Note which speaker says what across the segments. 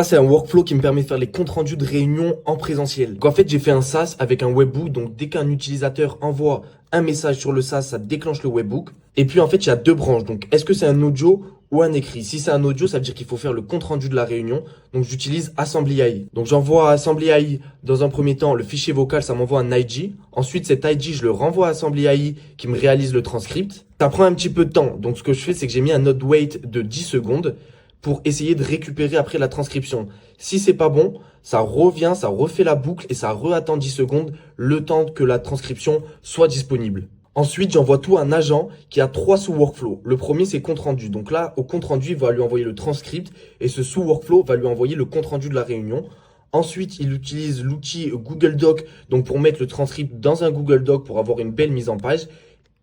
Speaker 1: Ça, c'est un workflow qui me permet de faire les comptes rendus de réunions en présentiel. Donc, en fait, j'ai fait un SaaS avec un webhook. Donc, dès qu'un utilisateur envoie un message sur le SaaS, ça déclenche le webhook. Et puis, en fait, il y a deux branches. Donc, est-ce que c'est un audio ou un écrit? Si c'est un audio, ça veut dire qu'il faut faire le compte rendu de la réunion. Donc, j'utilise Assembly AI. Donc, j'envoie à Assembly AI dans un premier temps le fichier vocal, ça m'envoie un IG. Ensuite, cet IG, je le renvoie à Assembly AI qui me réalise le transcript. Ça prend un petit peu de temps. Donc, ce que je fais, c'est que j'ai mis un node wait de 10 secondes pour essayer de récupérer après la transcription. Si c'est pas bon, ça revient, ça refait la boucle et ça re-attend 10 secondes le temps que la transcription soit disponible. Ensuite, j'envoie tout à un agent qui a trois sous-workflows. Le premier, c'est compte rendu. Donc là, au compte rendu, il va lui envoyer le transcript et ce sous-workflow va lui envoyer le compte rendu de la réunion. Ensuite, il utilise l'outil Google Doc donc pour mettre le transcript dans un Google Doc pour avoir une belle mise en page.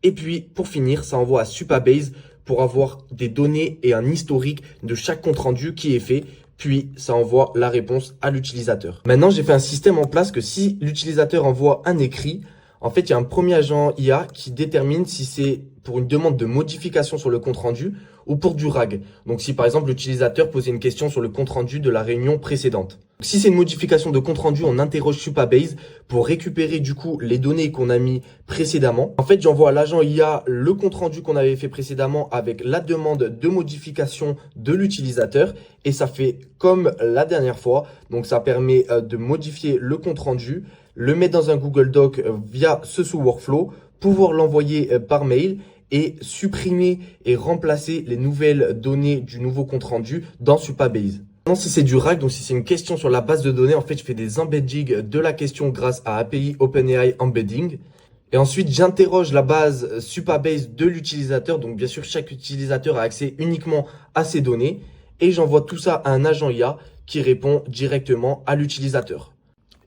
Speaker 1: Et puis, pour finir, ça envoie à Supabase pour avoir des données et un historique de chaque compte rendu qui est fait. Puis, ça envoie la réponse à l'utilisateur. Maintenant, j'ai fait un système en place que si l'utilisateur envoie un écrit, en fait, il y a un premier agent IA qui détermine si c'est pour une demande de modification sur le compte rendu ou pour du RAG. Donc, si par exemple l'utilisateur posait une question sur le compte rendu de la réunion précédente. Si c'est une modification de compte rendu, on interroge Supabase pour récupérer du coup les données qu'on a mis précédemment. En fait, j'envoie à l'agent IA le compte rendu qu'on avait fait précédemment avec la demande de modification de l'utilisateur et ça fait comme la dernière fois. Donc, ça permet de modifier le compte rendu, le mettre dans un Google Doc via ce sous-workflow, pouvoir l'envoyer par mail et supprimer et remplacer les nouvelles données du nouveau compte rendu dans Supabase. Maintenant, si c'est du RAG, donc si c'est une question sur la base de données, en fait, je fais des embeddings de la question grâce à API OpenAI Embedding. Et ensuite, j'interroge la base Supabase de l'utilisateur. Donc, bien sûr, chaque utilisateur a accès uniquement à ces données. Et j'envoie tout ça à un agent IA qui répond directement à l'utilisateur.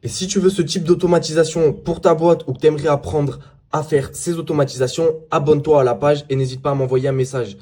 Speaker 1: Et si tu veux ce type d'automatisation pour ta boîte ou que tu aimerais apprendre à faire ces automatisations, abonne-toi à la page et n'hésite pas à m'envoyer un message.